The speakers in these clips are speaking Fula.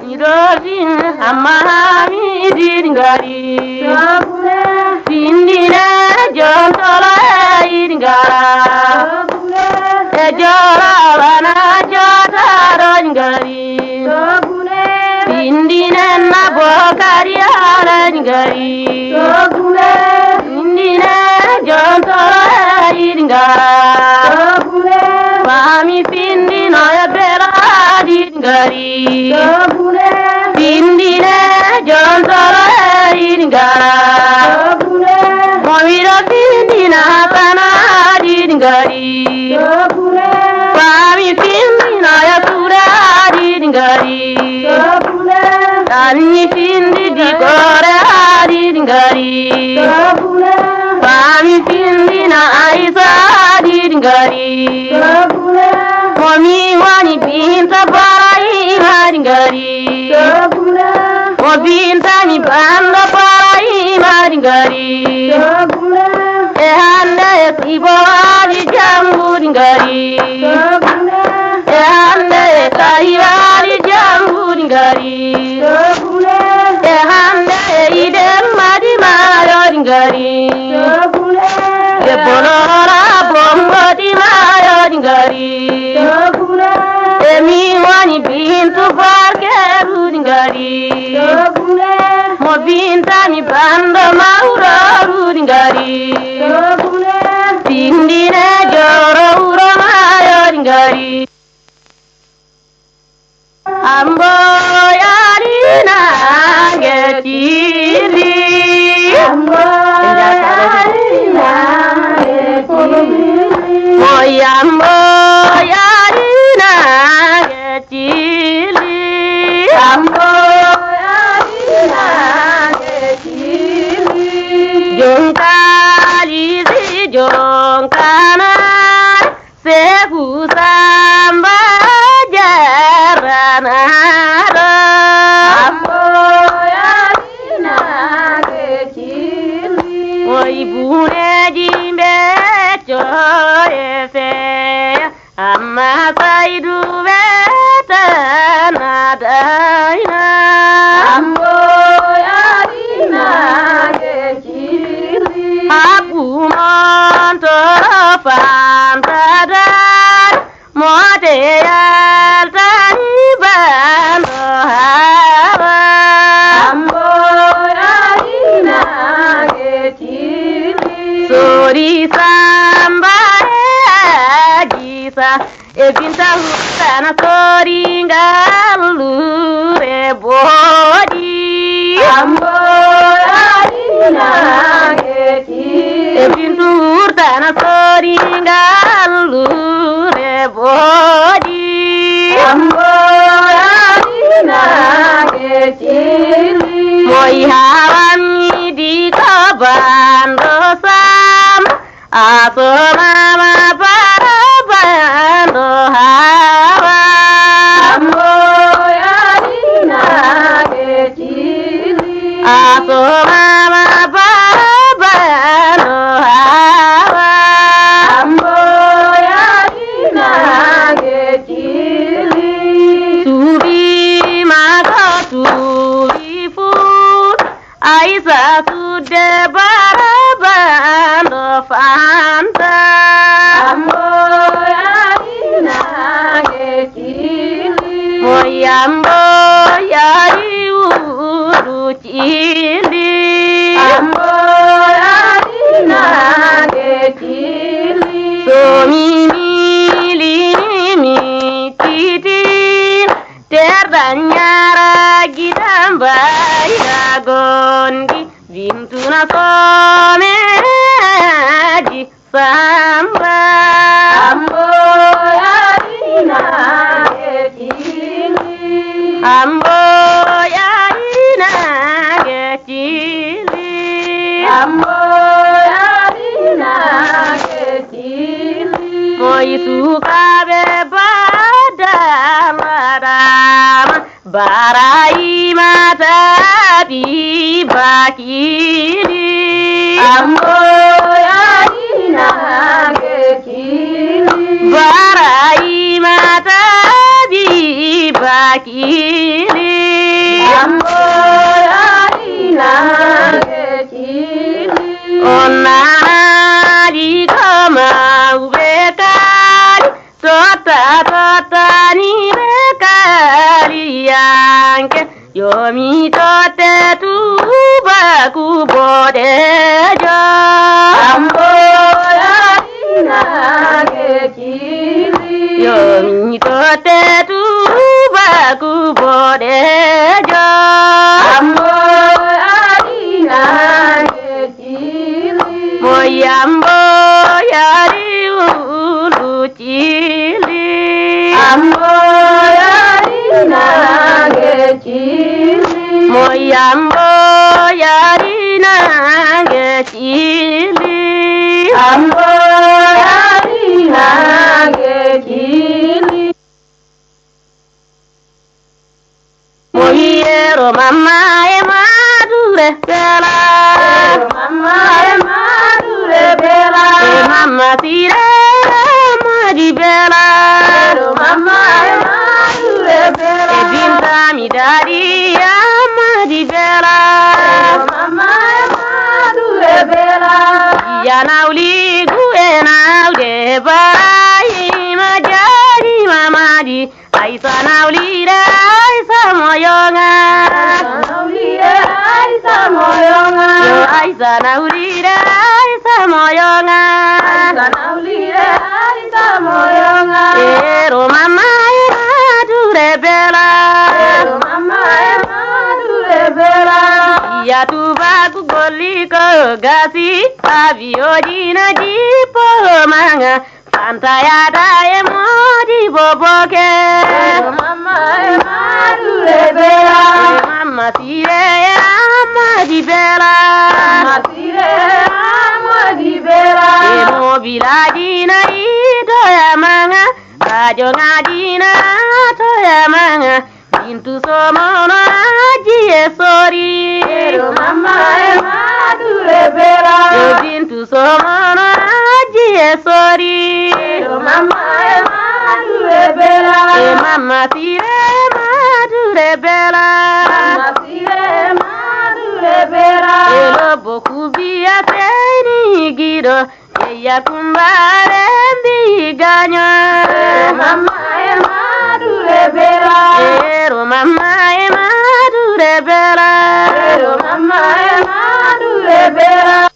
Irosin amami dingari Sindina jontala ingara Ejora wana jota rongari Sindina nabokari alangari Sindina jontala ingara Mami sindina bela dingari Sindina jontala ingara Mamira sindina pana dingari Mami sindina ya pura dingari Tani sindi di kore dingari Mami sindina aisa dingari Mami wani pinta parai dingari Mo pinta ni banda parai dingari Ehanda sibo di jambu dingari Ehanda taiwa di jambu dingari Ehanda idem madi mayo dingari Ebolora bombo di mayo dingari Emi wani bintu barke dingari Mo binta mi bando mauro dingari Sindine joro uro mayo dingari Ambo yarina getiri Ambo yarina getiri Moyambo yarina getiri Ambo yarina getiri Jongkali si jongkanar Sehu samba jaranara Ambo yarina getiri Oi bune jimbe choefe Amma saidu vetana daina Ambo yarina getiri Aku montoro pantadan Modeyal tani bando hawa Ambo yarina getiri Sori samba agisa Ebinta hutana sori ngalure bodi Ambo yarina getiri Ebintu hutana sori ngalure bodi Ambo yarina getiri Moi hawami di kabando sam Aso mama para bando hawa Ambo yarina getiri Aso mama para bando hawa Ambo yarina getiri Subi mago subi food Aisa sude barabando fanta Ambo yarina getiri Moyambo yari uru chili Ambo yarina getiri Somi mili mi titin Terdanyara gidamba gondi Vintuna someji samba Ambo yarina getiri Ambo yarina getiri Ambo yarina getiri Moi sukabe badamadama Barai mata di bakiri Ambo yarina getiri Barai mata di bakiri Onari kama ubekari tota ni bekari yanke yomi tote tu baku bodejo ambo yarina gekili yomi tote tu baku bodejo ambo yarina Moyambo yari uluchili Ambo yari nangechili Moyambo yari nangechili Ambo yari nangechili Moyero mama e madure bela Mama e madure bela Mama tire madi bela Mama e madure bela Binta mi dari madi bela Mama e madure bela Ya nauli gue naude barai majadi mamadi Aisa nauli aisa moyonga Nauli aisa moyonga Yo aisa nauli aisa moyonga Aisa nauli aisa moyonga Ero mama e madure bela Ero mama e madure bela Ya tuba kugoliko gasi Aviodina jipo manga Santa yada e modi boboke Mama e madure bela Mama sire e amadi bela Mama sire e amadi bela E mobiladina ito ya manga Rajo ngadina to ya manga Bintu somono aji e sori Mama e madure bela Bintu somono aji e sori Mama e madure bela Mama sire madure bela Mama sire madure bela Elo boku biya teni gido Eya kumbare mbi ganyo Mama e madure bela Ero mama e madure bela Ero mama e madure bela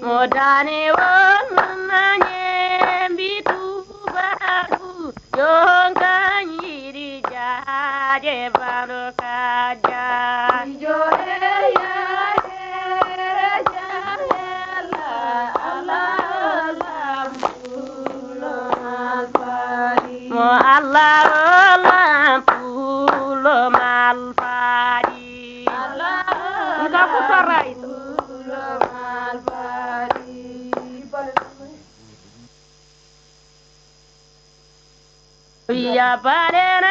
Modane wonanye bitu baku yonkan yiri ja kaje baro kaja yo ya jahela Allah pulo malfari mo Allah lampulo malfari Allah ku torai pulo malfari ya bare